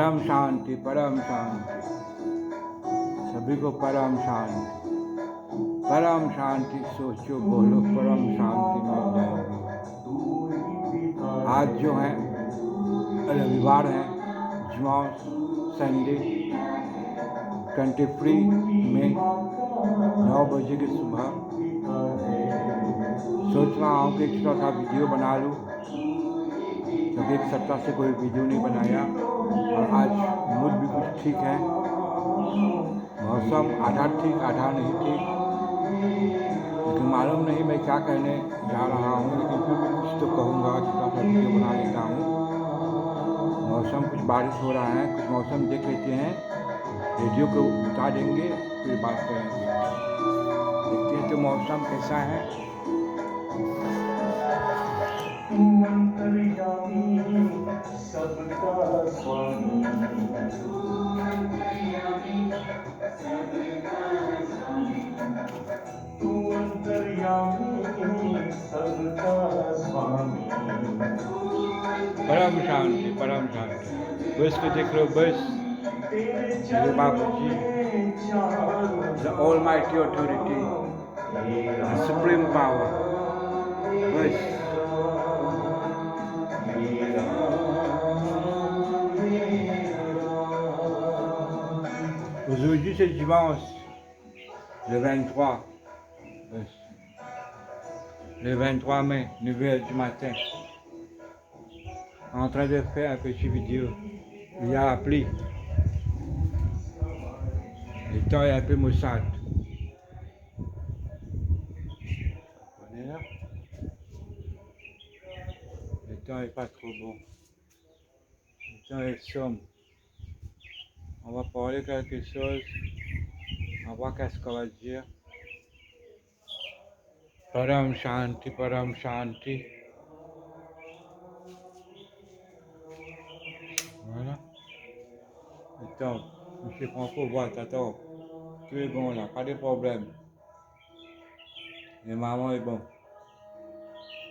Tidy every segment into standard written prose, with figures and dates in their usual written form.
परम शांति, परम शांति, सभी को परम शांति। परम शांति सोचो, बोलो, परम शांति मिल जाएगी। आज जो है रविवार है, जुम्मा, संडे 23 में 9 बजे की सुबह सोच रहा हूँ कि एक छोटा सा वीडियो बना लूँ, क्योंकि एक सप्ताह से कोई वीडियो नहीं बनाया। और आज मूड भी कुछ ठीक है, मौसम आधा ठीक आधा नहीं ठीक, लेकिन मालूम नहीं मैं क्या कहने जा रहा हूँ, लेकिन फिर भी कुछ तो कहूँगा। छोटा सा वीडियो बना लेता हूँ। मौसम कुछ बारिश हो रहा है, कुछ मौसम देख लेते हैं, रेडियो को बता देंगे, फिर बात करेंगे। देखते हैं तो मौसम कैसा है। सबका स्वामी, तू अंतर्यामी सबका स्वामी। परम शांति, परम शांति। बस को देख लो, बस मेरे बाबू जी, the almighty authority, the supreme power. बस aujourd'hui c'est dimanche, le 23, le 23 mai, 9h du matin, en train de faire un petit vidéo. Il y a la pluie, le temps est un peu maussade. Le temps n'est pas trop bon, le temps est sombre. On va parler quelque chose, on va voir qu'est-ce qu'on va dire. Param Shanti, Param Shanti. Voilà. Attends, monsieur Franco, voilà, t'attends. Tu es bon là, pas de problème. Et maman est bon.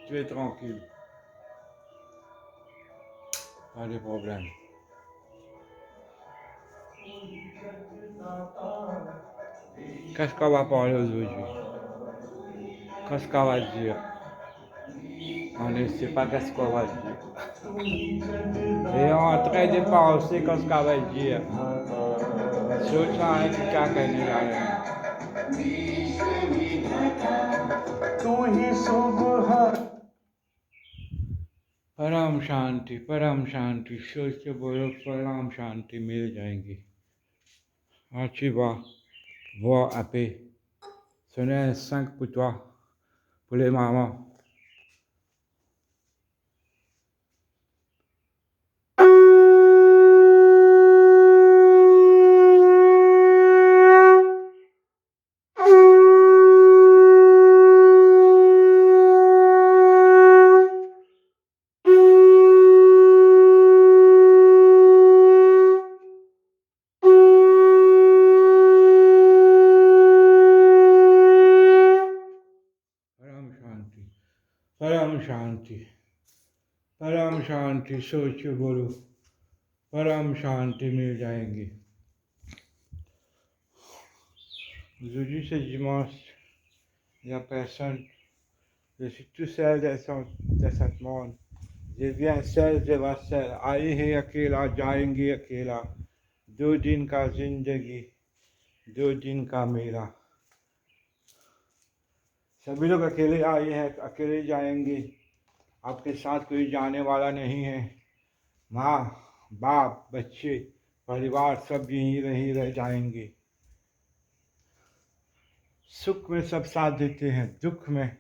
Tu es tranquille. Pas de problème. Qu'est-ce qu'on va parler aujourd'hui? Qu'est-ce qu'on va dire? On ne sait pas qu'est-ce qu'on va dire. Et on est en train de penser qu'est-ce qu'on va dire. सोच रहा है कि क्या कहने जा रहे हैं। तू ही सुबह। परम शांति, परम शांति, सोच के बोलो, परम शांति मिल जाएंगी। Ah, tu vas voir un peu. Sonner un 5 pour toi, pour les mamans. परम शांति, परम शांति, सोचो बोलो, परम शांति मिल जाएंगी। Aujourd'hui c'est dimanche, il n'y a personne, je suis tout seul de cette monde. Je viens seul, je vais seul, आए हैं अकेला, जाएंगे अकेला, 2 दिन का जिंदगी, 2 दिन का मेला। सभी लोग अकेले आए हैं, अकेले जाएंगे, आपके साथ कोई जाने वाला नहीं है। माँ, बाप, बच्चे, परिवार सब यहीं रह जाएंगे। सुख में सब साथ देते हैं, दुख में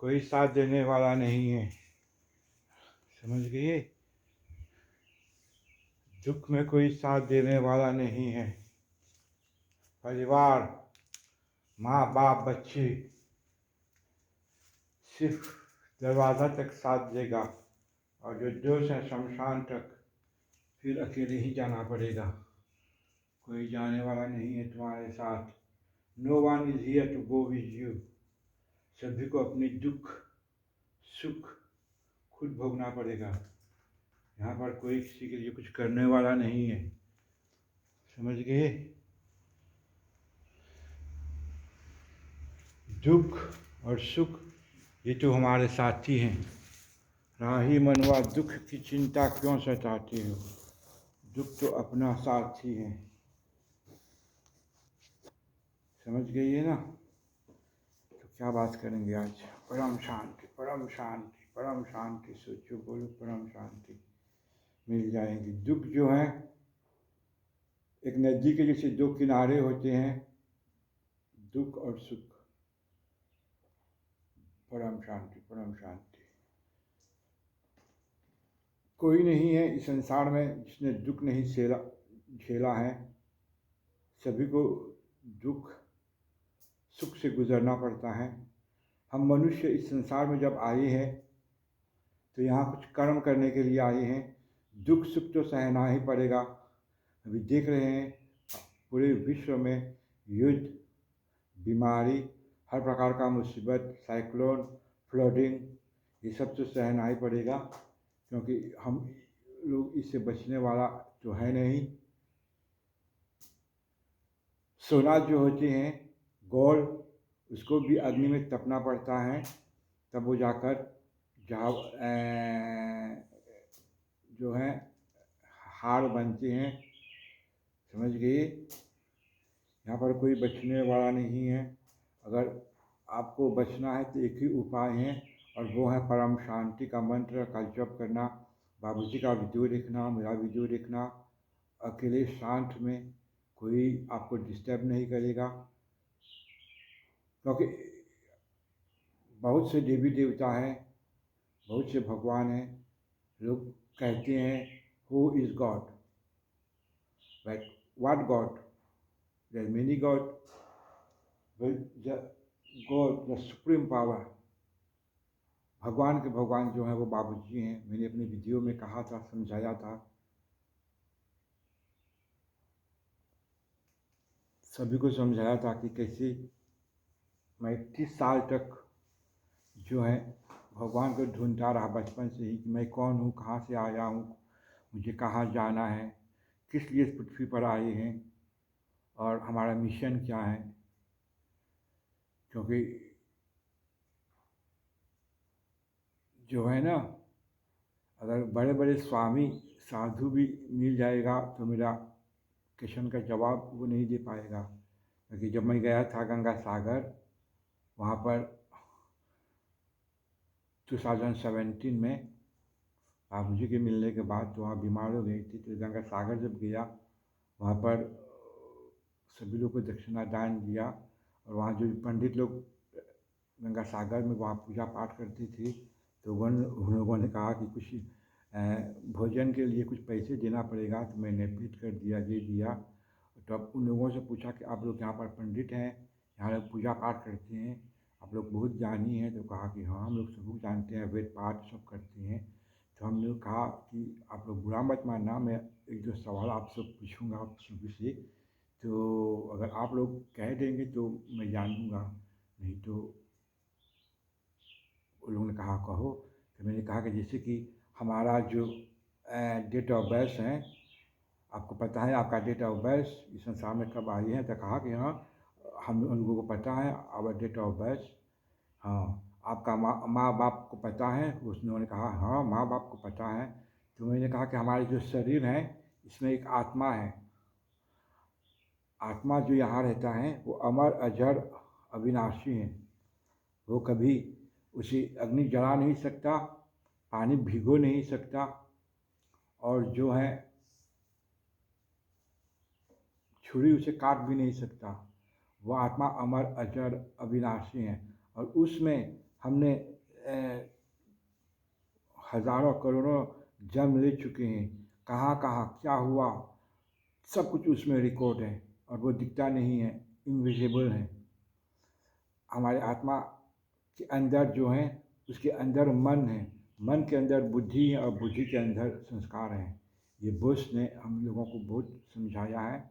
कोई साथ देने वाला नहीं है। समझ गए? दुख में कोई साथ देने वाला नहीं है। परिवार, माँ बाप, बच्चे सिर्फ दरवाज़ा तक साथ देगा, और जो दोस्त है शमशान तक, फिर अकेले ही जाना पड़ेगा। कोई जाने वाला नहीं है तुम्हारे साथ। No one is here to go with you. सभी को अपनी दुख सुख खुद भोगना पड़ेगा। यहाँ पर कोई किसी के लिए कुछ करने वाला नहीं है, समझ गए। दुख और सुख ये तो हमारे साथी हैं। राही मनवा दुख की चिंता क्यों सताती हो, दुख तो अपना साथी है, समझ गई है ना। तो क्या बात करेंगे आज, परम शांति परम शांति परम शांति, सोचो बोलो परम शांति मिल जाएगी। दुख जो है एक नदी के जैसे दो किनारे होते हैं, दुख और सुख। परम शांति परम शांति। कोई नहीं है इस संसार में जिसने दुख नहीं झेला है। सभी को दुख सुख से गुजरना पड़ता है। हम मनुष्य इस संसार में जब आए हैं तो यहाँ कुछ कर्म करने के लिए आए हैं। दुख सुख तो सहना ही पड़ेगा। अभी देख रहे हैं पूरे विश्व में युद्ध, बीमारी, हर प्रकार का मुसीबत, साइक्लोन, फ्लडिंग, ये सब तो सहना ही पड़ेगा, क्योंकि हम लोग इससे बचने वाला तो है नहीं। सोना जो होते हैं, गोल्ड, उसको भी अग्नि में तपना पड़ता है, तब वो जाकर जहाँ जो है हार बनते हैं, समझ गए। यहाँ पर कोई बचने वाला नहीं है। अगर आपको बचना है तो एक ही उपाय है, और वो है परम शांति का मंत्र का जप करना, बाबूजी का वीडियो देखना, मेरा वीडियो देखना, अकेले शांत में, कोई आपको डिस्टर्ब नहीं करेगा। क्योंकि बहुत से देवी देवता हैं, बहुत से भगवान हैं। लोग कहते हैं who is God, but what God? There are many God, God the supreme power, भगवान के भगवान जो हैं वो बाबूजी हैं। मैंने अपने वीडियो में कहा था, समझाया था। सभी को समझाया था कि कैसे मैं 30 साल तक जो है भगवान को ढूंढता रहा बचपन से ही, कि मैं कौन हूँ, कहाँ से आया हूँ, मुझे कहाँ जाना है, किस लिए इस पृथ्वी पर आए हैं, और हमारा मिशन क्या है। क्योंकि जो है ना, अगर बड़े बड़े स्वामी साधु भी मिल जाएगा तो मेरा क्वेश्चन का जवाब वो नहीं दे पाएगा। क्योंकि जब मैं गया था गंगा सागर, वहाँ पर 2017 में बाबूजी के मिलने के बाद, तो वहाँ बीमार हो गई थी, तो गंगा सागर जब गया, वहाँ पर सभी लोग को दक्षिणा दान दिया। और वहाँ जो पंडित लोग गंगा सागर में वहाँ पूजा पाठ करती थी, तो उन लोगों ने कहा कि कुछ भोजन के लिए कुछ पैसे देना पड़ेगा, तो मैंने पेड कर दिया, दे दिया। तो अब उन लोगों से पूछा कि आप लोग यहाँ पर पंडित हैं, यहाँ लोग पूजा पाठ करते हैं, आप लोग बहुत ज्ञानी हैं? तो कहा कि हाँ, हम लोग सब कुछ जानते हैं, वेद पाठ सब करते हैं। तो हमने कहा कि आप लोग बुरा मत मानना, मैं एक दो सवाल आपसे पूछूंगा आप सभी से, तो अगर आप लोग कह देंगे तो मैं जान लूँगा, नहीं तो। उन लोगों ने कहा कहो। तो मैंने कहा कि जैसे कि हमारा जो डेट ऑफ बर्थ है, आपको पता है आपका डेट ऑफ बर्थ, इस संसार में कब आई है? तो कहा कि हाँ, हम उन लोगों को पता है आवर डेट ऑफ बर्थ। हाँ, आपका माँ बाप को पता है? उसने कहा हाँ, माँ बाप को पता है। तो मैंने कहा कि हमारे जो शरीर है, इसमें एक आत्मा है। आत्मा जो यहाँ रहता है वो अमर अजर अविनाशी है। वो कभी उसे अग्नि जला नहीं सकता, पानी भिगो नहीं सकता, और जो है छुरी उसे काट भी नहीं सकता। वो आत्मा अमर अजर अविनाशी है। और उसमें हमने हजारों करोड़ों जन्म ले चुके हैं। कहाँ कहाँ क्या हुआ, सब कुछ उसमें रिकॉर्ड है, और वो दिखता नहीं है, इनविजिबल है। हमारे आत्मा के अंदर जो है, उसके अंदर मन है, मन के अंदर बुद्धि है, और बुद्धि के अंदर संस्कार हैं। ये बुश ने हम लोगों को बहुत समझाया है।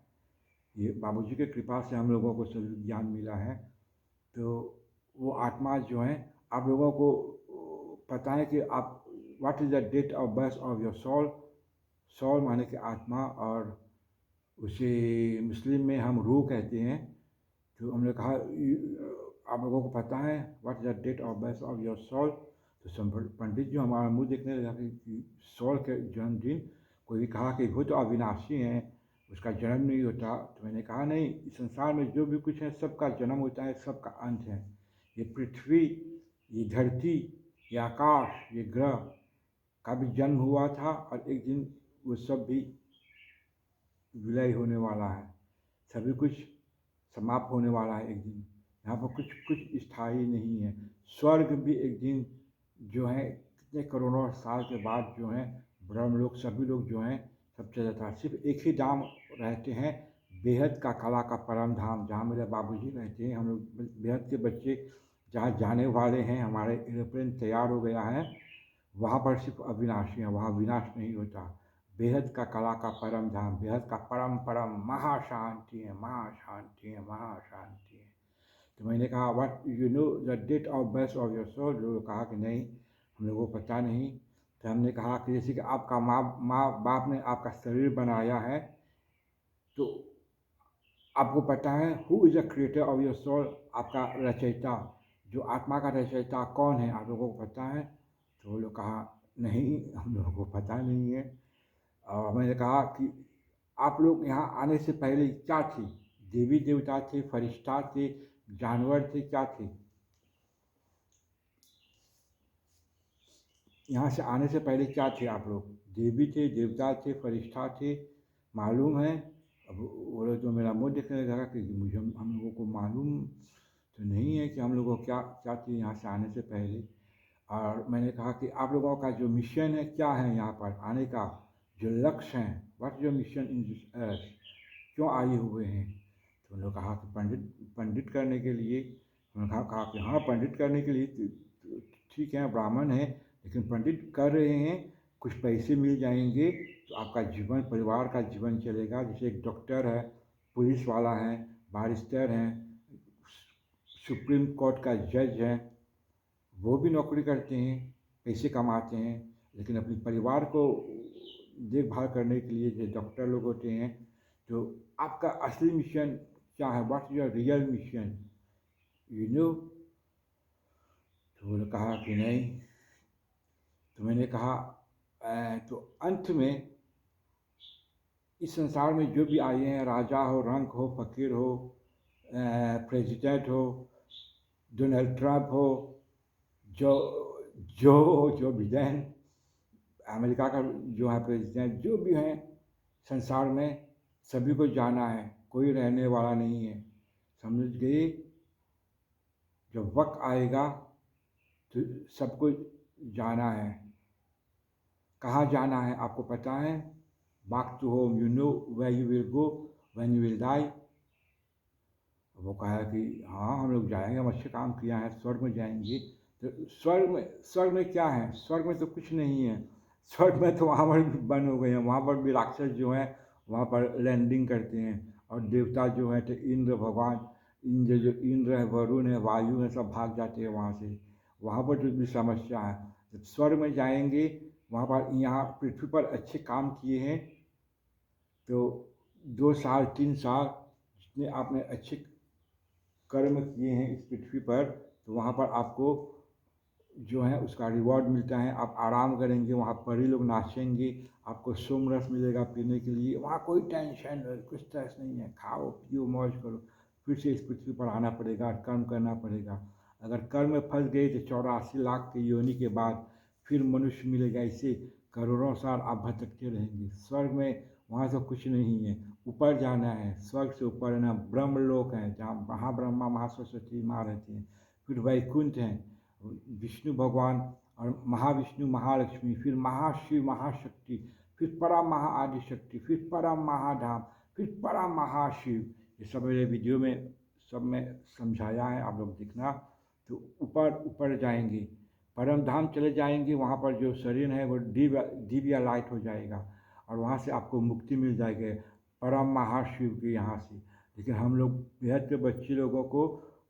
ये बाबूजी के कृपा से हम लोगों को सभी ज्ञान मिला है। तो वो आत्मा जो है, आप लोगों को पता है कि आप what is the date of birth of your soul. Soul माने कि आत्मा, और उसे मुस्लिम में हम रूह कहते हैं। तो हमने कहा आप लोगों को पता है what is the date of birth of your soul. तो पंडित जो हमारा मुंह देखने लगा कि सोल के जन्मदिन, कोई भी कहा कि वो तो अविनाशी हैं, उसका जन्म नहीं होता। तो मैंने कहा नहीं, इस संसार में जो भी कुछ है सबका जन्म होता है, सबका अंत है। ये पृथ्वी, ये धरती, ये आकाश, ये ग्रह का भी जन्म हुआ था, और एक दिन वो सब भी विलय होने वाला है। सभी कुछ समाप्त होने वाला है एक दिन। यहाँ पर कुछ कुछ स्थायी नहीं है। स्वर्ग भी एक दिन जो है कितने करोड़ों साल के बाद जो है ब्रह्म लोग, सभी लोग जो हैं सब चला जाता है। सिर्फ एक ही धाम रहते हैं, बेहद का कला का परम धाम, जहाँ मेरे बाबूजी रहते हैं। हम लोग बेहद के बच्चे जहाँ जाने वाले हैं, हमारे एरोप्लेन तैयार हो गया है, वहाँ पर सिर्फ अविनाशी है, वहाँ विनाश नहीं होता। बेहद का कला का परम धाम, बेहद का परम परम महाशांति है, महाशांति है, महाशांति है। तो मैंने कहा what you know the date of birth of your soul. लोगों कहा कि नहीं, हम लोगों को पता नहीं। तो हमने कहा कि जैसे कि आपका माँ बाप ने आपका शरीर बनाया है, तो आपको पता है who is the creator of your soul. आपका रचयिता, जो आत्मा का रचयिता कौन है, आप लोगों को पता है। तो वो लोग कहा नहीं, हम लोगों को पता नहीं है। और मैंने कहा कि आप लोग यहाँ आने से पहले क्या थे? देवी देवता थे, फरिश्ता थे, जानवर थे, क्या थे? यहाँ से आने से पहले क्या थे आप लोग? देवी थे, देवता थे, फरिश्ता थे, मालूम है? अब वो लोग तो मेरा मुँह देखने लगा कि मुझे, हम लोगों को मालूम तो नहीं है कि हम लोगों को क्या क्या थी यहाँ से आने से पहले। और मैंने कहा कि आप लोगों का जो मिशन है क्या है, यहाँ पर आने का जो लक्ष्य है, what your mission in this earth, क्यों आए हुए हैं? तो उन्होंने कहा कि पंडित करने के लिए। उन्होंने कहा कि हाँ, पंडित करने के लिए तो ठीक है, ब्राह्मण है, लेकिन पंडित कर रहे हैं, कुछ पैसे मिल जाएंगे तो आपका जीवन, परिवार का जीवन चलेगा। जैसे एक डॉक्टर है, पुलिस वाला है, बारिस्टर हैं, सुप्रीम कोर्ट का जज है, वो भी नौकरी करते हैं, पैसे कमाते हैं, लेकिन अपने परिवार को देखभाल करने के लिए जो डॉक्टर लोग होते हैं। तो आपका असली मिशन क्या है? What is your real mission, you know? तो उन्होंने कहा कि नहीं। तो मैंने कहा तो अंत में इस संसार में जो भी आए हैं, राजा हो, रंक हो, फकीर हो, प्रेसिडेंट हो, डोनाल्ड ट्रंप हो, जो जो बिडेन, अमेरिका का जो है प्रेसिडेंट, जो भी हैं संसार में, सभी को जाना है, कोई रहने वाला नहीं है। समझ गए? जब वक्त आएगा तो सबको जाना है। कहाँ जाना है आपको पता है? Back to home, you know where you will go when you will die. वो कहा कि हाँ, हम लोग जाएंगे, हम अच्छे काम किया है, स्वर्ग में जाएंगे। तो स्वर्ग में क्या है? स्वर्ग में तो कुछ नहीं है। स्वर्ग में तो वहाँ पर भी बंद हो गए हैं, वहाँ पर भी राक्षस जो हैं वहाँ पर लैंडिंग करते हैं, और देवता जो है तो इंद्र भगवान, इंद्र है, वरुण है, वायु है, सब भाग जाते हैं वहाँ से। वहाँ पर जो भी समस्या है, जब स्वर्ग में जाएंगे वहाँ पर, यहाँ पृथ्वी पर अच्छे काम किए हैं तो 2 साल 3 साल जितने आपने अच्छे कर्म किए हैं इस पृथ्वी पर, तो वहाँ पर आपको जो है उसका रिवॉर्ड मिलता है। आप आराम करेंगे, वहाँ परी लोग नाचेंगे, आपको सोमरस मिलेगा पीने के लिए। वहाँ कोई टेंशन, कुछ स्ट्रेस नहीं है, खाओ पियो मौज करो। फिर से इस पृथ्वी पर आना पड़ेगा, कर्म करना पड़ेगा। अगर कर्म में फंस गए तो 84 लाख की योनि के बाद फिर मनुष्य मिलेगा। इसे करोड़ों साल आप भटकते रहेंगे। स्वर्ग में वहाँ तो कुछ नहीं है, ऊपर जाना है, स्वर्ग से ऊपर है ना, ब्रह्मलोक है जहाँ महाब्रह्मा महासरस्वती माँ रहती हैं। फिर वैकुंठ हैं, विष्णु भगवान और महाविष्णु महालक्ष्मी, फिर महाशिव महाशक्ति, फिर परम महाआदि शक्ति, फिर परम महाधाम, फिर परम महाशिव। ये सब मेरे वीडियो में सब में समझाया है, आप लोग देखना। तो ऊपर ऊपर जाएंगे, परम धाम चले जाएंगे, वहाँ पर जो शरीर है वो दिव्य लाइट हो जाएगा, और वहाँ से आपको मुक्ति मिल जाएगी परम महाशिव के यहाँ से। लेकिन हम लोग बेहद के बच्चे लोगों को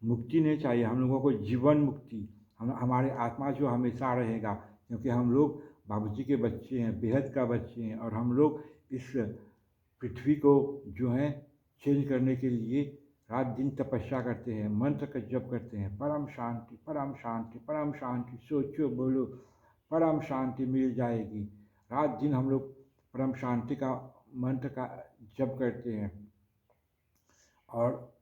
मुक्ति नहीं चाहिए, हम लोगों को जीवन मुक्ति, हमारे आत्मा जो हमेशा रहेगा, क्योंकि हम लोग बाबूजी के बच्चे हैं, बेहद का बच्चे हैं, और हम लोग इस पृथ्वी को जो है चेंज करने के लिए रात दिन तपस्या करते हैं, मंत्र का जप करते हैं, परम शांति, परम शांति, परम शांति, सोचो बोलो परम शांति मिल जाएगी। रात दिन हम लोग परम शांति का मंत्र का जप करते हैं। और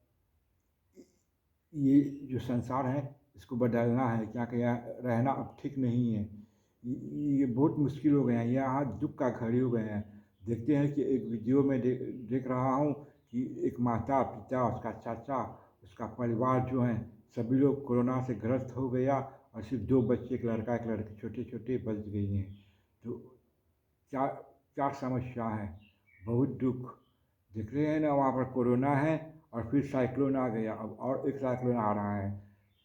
ये जो संसार है इसको बदलना है, क्या क्या रहना अब ठीक नहीं है। ये बहुत मुश्किल हो गए हैं, यहाँ दुख का घड़ी हो गए हैं। देखते हैं कि एक वीडियो में देख रहा हूँ कि एक माता पिता, उसका चाचा, उसका परिवार जो है सभी लोग कोरोना से ग्रस्त हो गया, और सिर्फ 2 बच्चे, एक लड़का एक लड़की छोटे छोटे बच गई हैं। तो क्या क्या समस्या है, बहुत दुख। देख रहे हैं ना, वहाँ पर कोरोना है और फिर साइक्लोन आ गया, अब और एक साइक्लोन आ रहा है।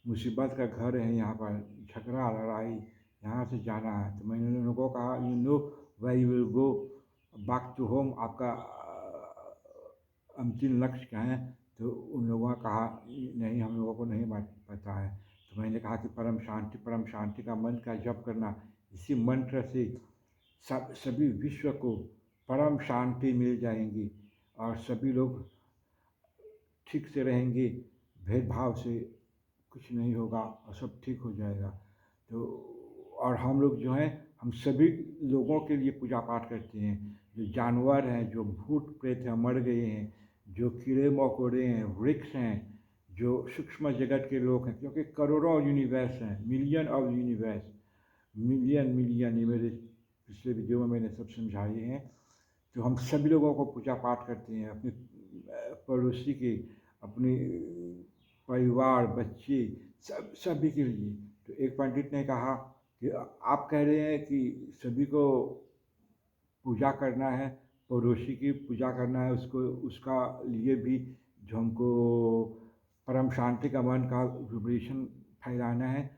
मुसीबत का घर है यहाँ पर, झगड़ा लड़ाई, यहाँ से जाना है। तो मैंने उन लोगों को कहा, you know where you will go back to home, आपका अंतिम लक्ष्य क्या है। तो उन लोगों ने कहा नहीं, हम लोगों को नहीं पता है। तो मैंने कहा कि परम शांति का मंत्र का जप करना, इसी मंत्र से सभी विश्व को परम शांति मिल जाएंगी, और सभी लोग ठीक से रहेंगे, भेदभाव से कुछ नहीं होगा और सब ठीक हो जाएगा। तो और हम लोग जो हैं, हम सभी लोगों के लिए पूजा पाठ करते हैं। जो जानवर हैं, जो भूत प्रेत हैं मर गए हैं, जो कीड़े मकोड़े हैं, वृक्ष हैं, जो सूक्ष्म जगत के लोग हैं, क्योंकि करोड़ों यूनिवर्स हैं, मिलियन ऑफ यूनिवर्स, मिलियन ये मेरे पिछले वीडियो में मैंने सब समझाए हैं। तो हम सभी लोगों को पूजा पाठ करते हैं, अपने पड़ोसी के, अपने परिवार, बच्चे, सभी के लिए। तो एक पंडित ने कहा कि आप कह रहे हैं कि सभी को पूजा करना है, पड़ोसी की पूजा करना है, उसको उसका लिए भी जो हमको परम शांति का मन का विब्रेशन फैलाना है,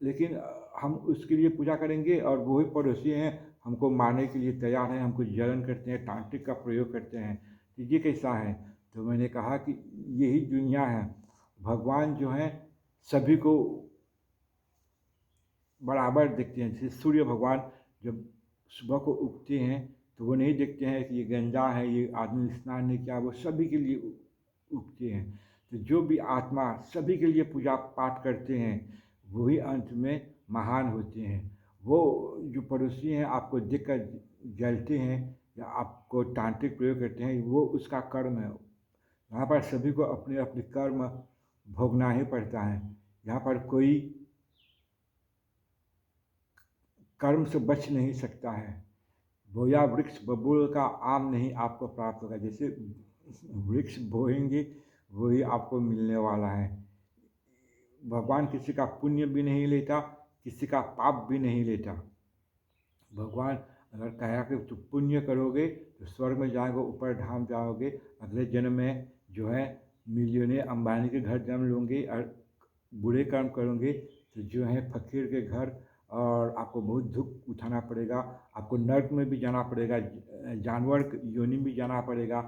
लेकिन हम उसके लिए पूजा करेंगे और वही पड़ोसी हैं हमको मारने के लिए तैयार हैं, हमको जलन करते हैं, तांत्रिक का प्रयोग करते हैं। तो ये कैसा है। तो मैंने कहा कि यही दुनिया है। भगवान जो है सभी को बराबर देखते हैं। जैसे सूर्य भगवान जब सुबह को उगते हैं तो वो नहीं देखते हैं कि ये गंजा है, ये आदमी स्नान नहीं किया, वो सभी के लिए उगते हैं। तो जो भी आत्मा सभी के लिए पूजा पाठ करते हैं वही अंत में महान होते हैं। वो जो पड़ोसी हैं आपको देखकर जलते हैं या आपको तांत्रिक प्रयोग करते हैं, वो उसका कर्म है। यहाँ पर सभी को अपने अपने कर्म भोगना ही पड़ता है। यहाँ पर कोई कर्म से बच नहीं सकता है। बोया वृक्ष बबूल का आम नहीं आपको प्राप्त होगा। जैसे वृक्ष बोएंगे वही आपको मिलने वाला है। भगवान किसी का पुण्य भी नहीं लेता, किसी का पाप भी नहीं लेता। भगवान अगर कहा कि तुम पुण्य करोगे तो स्वर्ग में जाओगे, ऊपर धाम जाओगे, अगले जन्म में जो है मिलियनेर अंबानी के घर जन्म लोगे, और बुरे कर्म करोगे तो जो है फकीर के घर, और आपको बहुत दुख उठाना पड़ेगा। आपको नर्क में भी जाना पड़ेगा, जानवर योनि भी जाना पड़ेगा,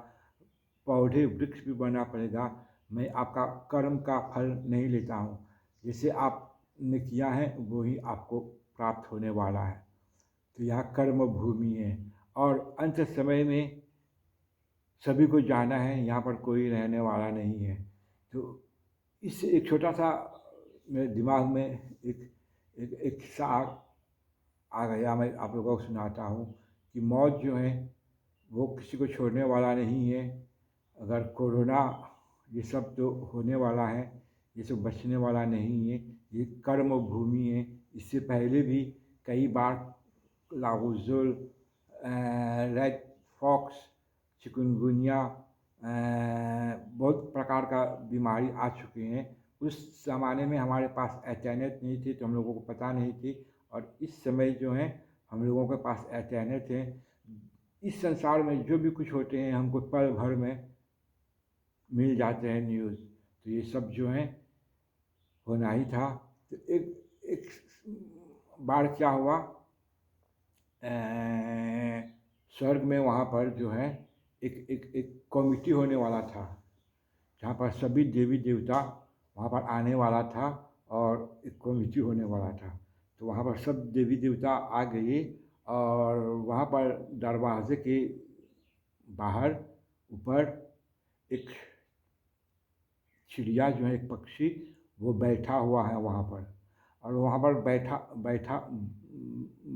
पौधे वृक्ष भी बनना पड़ेगा। मैं आपका कर्म का फल नहीं लेता हूँ। जैसे आपने किया है वही आपको प्राप्त होने वाला है। तो यह कर्म भूमि है, और अंत समय में सभी को जाना है, यहाँ पर कोई रहने वाला नहीं है। तो इस एक छोटा सा मेरे दिमाग में एक एक एक किस्सा आ गया, मैं आप लोगों को सुनाता हूँ कि मौत जो है वो किसी को छोड़ने वाला नहीं है। अगर कोरोना ये सब तो होने वाला है, ये सब बचने वाला नहीं है। ये कर्म भूमि है। इससे पहले भी कई बार लागुजुल, रेड फॉक्स, चिकनगुनिया, बहुत प्रकार का बीमारी आ चुके हैं। उस ज़माने में हमारे पास इंटरनेट नहीं थी तो हम लोगों को पता नहीं थी, और इस समय जो है हम लोगों के पास इंटरनेट है। इस संसार में जो भी कुछ होते हैं हमको पल भर में मिल जाते हैं न्यूज़। तो ये सब जो है होना ही था। तो एक एक बार क्या हुआ, स्वर्ग में वहाँ पर जो है एक कमिटी होने वाला था, जहाँ पर सभी देवी देवता वहाँ पर आने वाला था, और एक कमिटी होने वाला था। तो वहाँ पर सब देवी देवता आ गए, और वहाँ पर दरवाजे के बाहर ऊपर एक चिड़िया जो है, एक पक्षी, वो बैठा हुआ है वहाँ पर। और वहाँ पर बैठा बैठा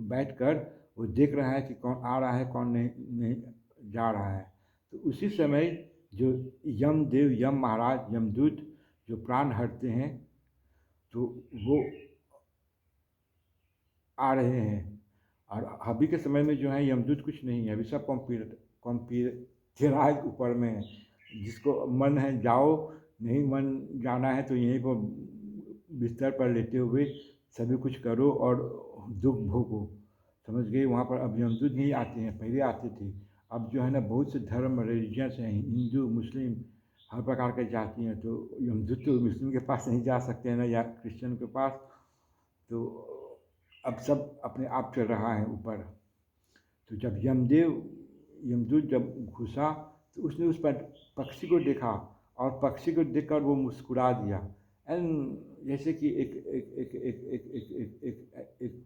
बैठकर वो देख रहा है कि कौन आ रहा है, कौन नहीं नहीं जा रहा है। तो उसी समय जो यमदेव, यम महाराज, यमदूत जो प्राण हरते हैं, तो वो आ रहे हैं। और अभी के समय में जो है यमदूत कुछ नहीं है, अभी सब कॉम्प्यूटराइज ऊपर में है। जिसको मन है जाओ, नहीं मन जाना है तो यहीं पर बिस्तर पर लेटे हुए सभी कुछ करो और दुख भोगो, समझ गए। वहाँ पर अब यमदूत नहीं आते हैं, पहले आते थे। अब जो है ना बहुत से धर्म रिलीजियंस हैं, हिंदू मुस्लिम हर प्रकार के जाती हैं, तो यमदूत तो मुस्लिम के पास नहीं जा सकते हैं ना, या क्रिश्चियन के पास। तो अब सब अपने आप चल रहा है ऊपर। तो जब यमदूत जब घुसा तो उसने उस पर पक्षी को देखा, और पक्षी को देखकर वो मुस्कुरा दिया। एंड जैसे कि एक एक एक एक एक एक एक एक एक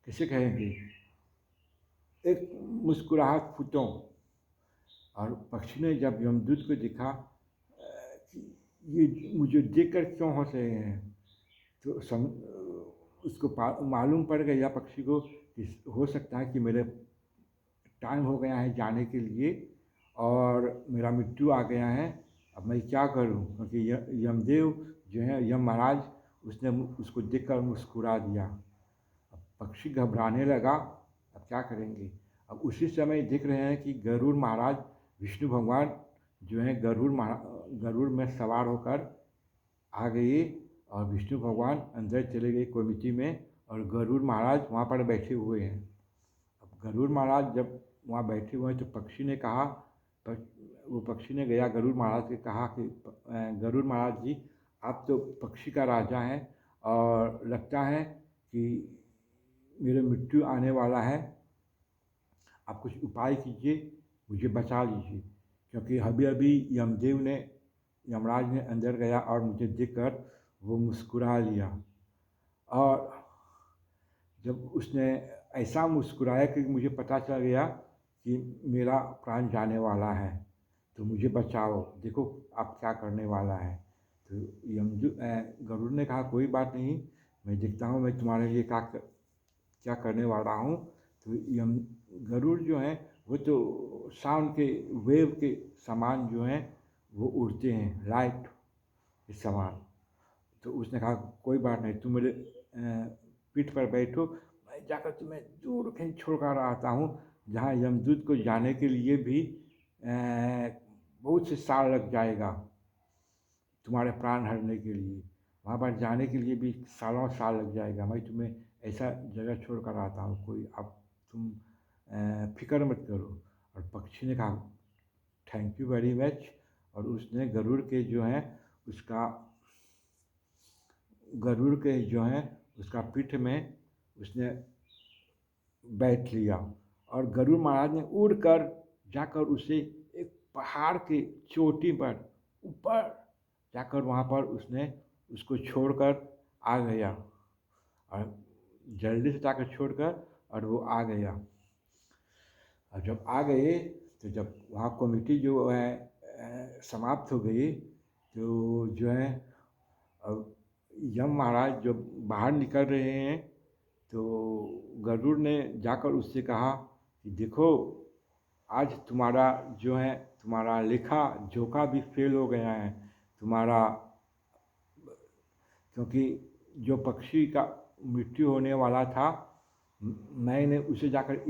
कैसे कहेंगे, एक मुस्कुराहट फूटों। और पक्षी ने जब यमदूत को देखा कि ये मुझे देखकर क्यों हंस रहे हैं, तो उसको मालूम पड़ गया पक्षी को कि हो सकता है कि मेरे टाइम हो गया है जाने के लिए और मेरा मृत्यु आ गया है। अब मैं क्या करूं, क्योंकि यमदेव जो है, यम महाराज, उसने उसको देखकर मुस्कुरा दिया। अब पक्षी घबराने लगा, अब क्या करेंगे। अब उसी समय देख रहे हैं कि गरुड़ महाराज, विष्णु भगवान जो है, गरुड़ में सवार होकर आ गए, और विष्णु भगवान अंदर चले गए कमिटी में, और गरुड़ महाराज वहाँ पर बैठे हुए हैं। अब गरुड़ महाराज जब वहाँ बैठे हुए हैं तो पक्षी ने कहा, वो पक्षी ने गया गरुड़ महाराज से कहा कि गरुड़ महाराज जी, आप तो पक्षी का राजा हैं और लगता है कि मेरे मृत्यु आने वाला है, आप कुछ उपाय कीजिए, मुझे बचा लीजिए। क्योंकि अभी अभी यमराज ने अंदर गया और मुझे देखकर वो मुस्कुरा लिया। और जब उसने ऐसा मुस्कुराया कि मुझे पता चल गया कि मेरा प्राण जाने वाला है, तो मुझे बचाओ, देखो आप क्या करने वाला है। तो गरुड़ ने कहा कोई बात नहीं, मैं देखता हूँ मैं तुम्हारे लिए क्या करने वाला हूँ। तो गरुड़ जो है वो तो साउंड के वेव के समान जो हैं वो उड़ते हैं, लाइट के समान। तो उसने कहा कोई बात नहीं, तुम मेरे पीठ पर बैठो, मैं जाकर तुम्हें दूर कहीं छोड़ कर आता हूँ, जहाँ यमदूत को जाने के लिए भी बहुत से साल लग जाएगा, तुम्हारे प्राण हरने के लिए वहाँ पर जाने के लिए भी सालों साल लग जाएगा। मैं तुम्हें ऐसा जगह छोड़ कर आता हूँ, कोई अब तुम फिक्र मत करो। और पक्षी ने कहा थैंक यू वेरी मच, और उसने गरुड़ के जो है उसका पीठ में उसने बैठ लिया। और गरुड़ महाराज ने उड़कर जाकर उसे एक पहाड़ के चोटी पर ऊपर जाकर वहाँ पर उसने उसको छोड़कर आ गया, और जल्दी से जाकर छोड़कर और वो आ गया। और जब आ गए तो जब वहाँ कमेटी जो है समाप्त हो गई, तो जो है अब यम महाराज जब बाहर निकल रहे हैं तो गरुड़ ने जाकर उससे कहा कि देखो आज तुम्हारा लेखा जोखा भी फेल हो गया है तुम्हारा, क्योंकि जो पक्षी का मृत्यु होने वाला था, मैंने उसे जाकर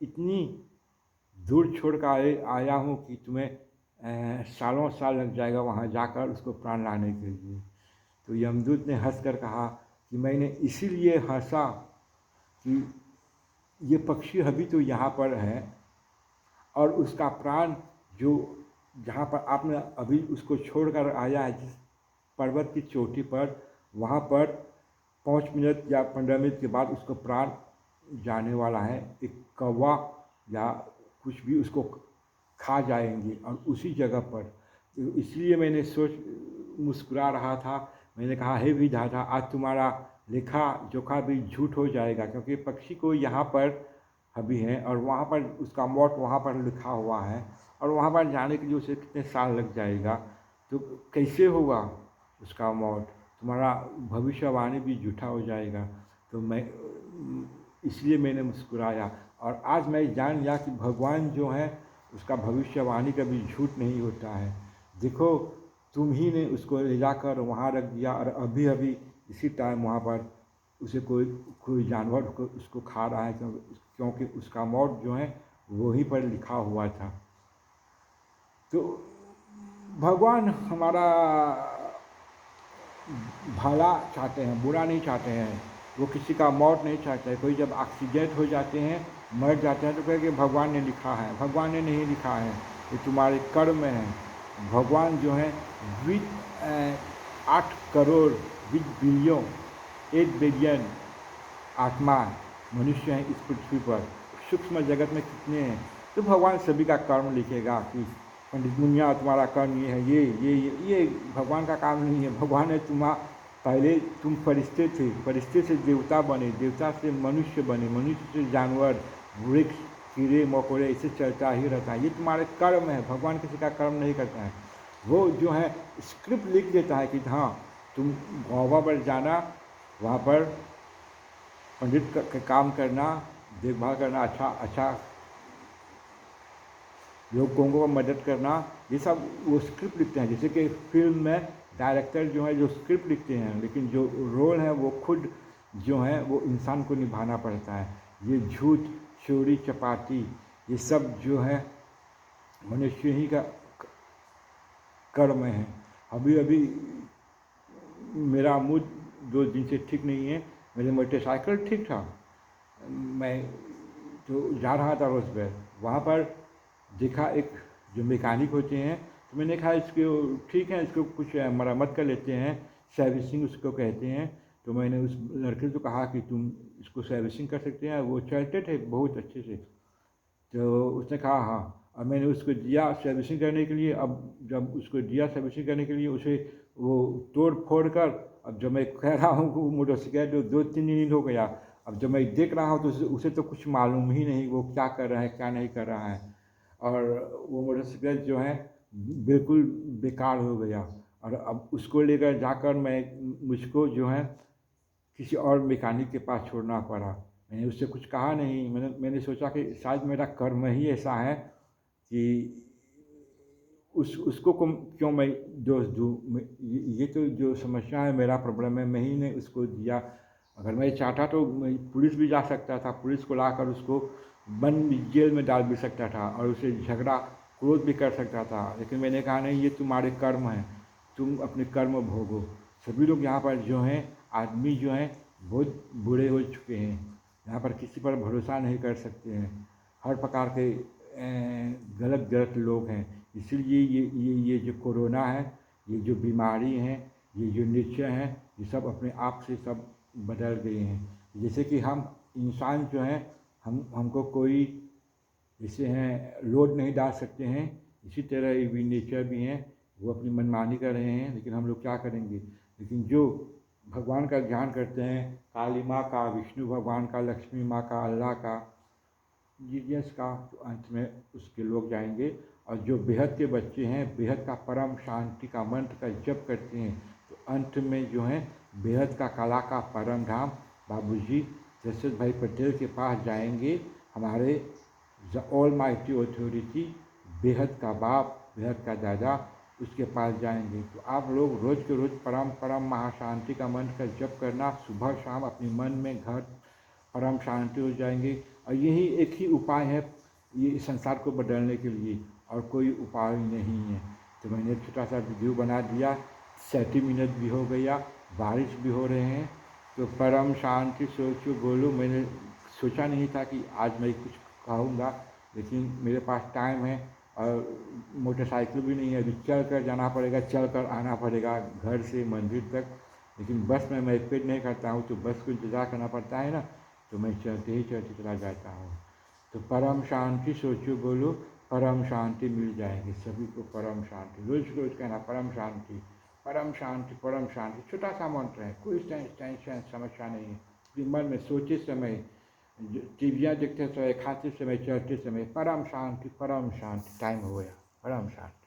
इतनी दूर छोड़ कर आया हूँ कि तुम्हें सालों साल लग जाएगा वहाँ जाकर उसको प्राण लाने के लिए। तो यमदूत ने हंसकर कहा कि मैंने इसीलिए हंसा कि ये पक्षी अभी तो यहाँ पर है, और उसका प्राण जो जहाँ पर आपने अभी उसको छोड़कर आया है, जिस पर्वत की चोटी पर, वहाँ पर 5 मिनट या 15 मिनट के बाद उसको प्राण जाने वाला है। एक कौवा या कुछ भी उसको खा जाएंगे, और उसी जगह पर। तो इसलिए मैंने मुस्कुरा रहा था, मैंने कहा हे विधाता, आज तुम्हारा लेखा जोखा भी झूठ हो जाएगा, क्योंकि पक्षी को यहाँ पर अभी है और वहाँ पर उसका मौत वहाँ पर लिखा हुआ है, और वहाँ पर जाने के लिए उसे कितने साल लग जाएगा, तो कैसे होगा उसका मौत? तुम्हारा भविष्यवाणी भी झूठा हो जाएगा। तो मैं इसलिए मैंने मुस्कुराया, और आज मैं जान लिया कि भगवान जो है उसका भविष्यवाणी कभी झूठ नहीं होता है। देखो, तुम ही ने उसको ले जाकर वहाँ रख दिया, और अभी अभी इसी टाइम वहाँ पर उसे कोई कोई जानवर उसको खा रहा है, क्योंकि उसका मौत जो है वहीं पर लिखा हुआ था। तो भगवान हमारा भला चाहते हैं, बुरा नहीं चाहते हैं। वो किसी का मौत नहीं चाहते हैं। कोई जब एक्सीडेंट हो जाते हैं, मर जाते हैं, तो कहेंगे भगवान ने लिखा है। भगवान ने नहीं लिखा है, ये तुम्हारे कर्म में है। भगवान जो है with 8 crore, with billion, 8 billion आत्मा मनुष्य हैं इस पृथ्वी पर। सूक्ष्म जगत में कितने हैं, तो भगवान सभी का कर्म लिखेगा कि पंडित मुनिया तुम्हारा कर्म ये है, ये भगवान का काम नहीं है। भगवान ने पहले तुम फरिश्ते थे, फरिश्ते से देवता बने, देवता से मनुष्य बने, मनुष्य से जानवर, वृक्ष, कीड़े मकोड़े, ऐसे चलता ही रहता है। ये तुम्हारे कर्म है। भगवान किसी का कर्म नहीं करता है। वो जो है स्क्रिप्ट लिख देता है कि हाँ तुम गोवा पर जाना, वहाँ पर पंडित का काम करना, देखभाल करना, अच्छा लोगों को मदद करना, ये सब वो स्क्रिप्ट लिखते हैं। जैसे कि फिल्म में डायरेक्टर जो है जो स्क्रिप्ट लिखते हैं, लेकिन जो रोल है वो खुद जो है वो इंसान को निभाना पड़ता है। ये झूठ, चोरी चपाटी, ये सब जो है मनुष्य ही का कर्म है। अभी अभी मेरा मूड 2 दिन से ठीक नहीं है। मेरे मोटरसाइकिल ठीक था, मैं तो जा रहा था रोज पे, वहाँ पर देखा एक जो मैकेनिक होते हैं, तो मैंने कहा इसको ठीक है, इसको कुछ मरम्मत कर लेते हैं, सर्विसिंग उसको कहते हैं। तो मैंने उस लड़के को कहा कि तुम इसको सर्विसिंग कर सकते हैं। वो चलते थे बहुत अच्छे से। तो उसने कहा हाँ, और मैंने उसको दिया सर्विसिंग करने के लिए। अब जब उसको दिया सर्विसिंग करने के लिए, उसे वो तोड़ फोड़ कर, अब जब मैं कह रहा हूँ वो मोटरसाइकिल तो 2-3 दिन हो गया। अब जब मैं देख रहा हूँ तो उसे तो कुछ मालूम ही नहीं वो क्या कर रहा है क्या नहीं कर रहा है, और वो मोटरसाइकिल जो है बिल्कुल बेकार हो गया। और अब उसको लेकर जाकर मुझको जो है किसी और मैकेनिक के पास छोड़ना पड़ा। मैंने उससे कुछ कहा नहीं। मैंने सोचा कि शायद मेरा कर्म ही ऐसा है कि उसको क्यों मैं दोष दूँ। ये तो जो समस्या है, मेरा प्रॉब्लम है, मैं ही ने उसको दिया। अगर मैं चाहता तो पुलिस भी जा सकता था, पुलिस को लाकर उसको बंद जेल में डाल भी सकता था, और उसे झगड़ा क्रोध भी कर सकता था। लेकिन मैंने कहा नहीं, ये तुम्हारे कर्म हैं, तुम अपने कर्म भोगो। सभी लोग यहाँ पर जो हैं, आदमी जो हैं बहुत बुरे हो चुके हैं। यहाँ पर किसी पर भरोसा नहीं कर सकते हैं। हर प्रकार के गलत गलत लोग हैं। इसीलिए ये जो कोरोना है, ये जो बीमारी है, ये जो निश्चय है, ये सब अपने आप से सब बदल गए हैं। जैसे कि हम इंसान जो हैं, हमको कोई जैसे हैं लोड नहीं डाल सकते हैं, इसी तरह ये भी नेचर भी हैं, वो अपनी मनमानी कर रहे हैं। लेकिन हम लोग क्या करेंगे? लेकिन जो भगवान का ध्यान करते हैं, काली माँ का, विष्णु भगवान का, लक्ष्मी माँ का, अल्लाह का, जीसस का, तो अंत में उसके लोग जाएंगे। और जो बेहद के बच्चे हैं, बेहद का परम शांति का मंत्र का जप करते हैं, तो अंत में जो है बेहद का कला का परम धाम बाबूजी दशरथ भाई पटेल के पास जाएंगे। हमारे द ऑल माइटी अथॉरिटी, बेहद का बाप, बेहद का दादा, उसके पास जाएंगे। तो आप लोग रोज़ के रोज़ परम परम महाशांति का मंत्र का जप करना, सुबह शाम अपने मन में घर परम शांति हो जाएंगे। और यही एक ही उपाय है ये संसार को बदलने के लिए, और कोई उपाय नहीं है। तो मैंने एक छोटा सा वीडियो बना दिया, 30 मिनट भी हो गया, बारिश भी हो रहे हैं। तो परम शांति सोचो बोलो। मैंने सोचा नहीं था कि आज मैं कुछ कहूँगा, लेकिन मेरे पास टाइम है और मोटरसाइकिल भी नहीं है। अभी चल कर जाना पड़ेगा, चल कर आना पड़ेगा घर से मंदिर तक। लेकिन बस में मैं स्पीड नहीं करता हूँ, तो बस को इंतज़ार करना पड़ता है ना, तो मैं चलते ही चलते चला जाता हूँ। तो परम शांति सोचो बोलो, परम शांति मिल जाएगी सभी को। परम शांति रोज रोज कहना, परम शांति, परम शांति। छोटा सा मंत्र है, कोई टेंशन समस्या नहीं है। अपने मन में सोते समय, टीवियाँ देखते समय, खाते समय, चलते समय परम शांति। टाइम हो गया। परम शांति।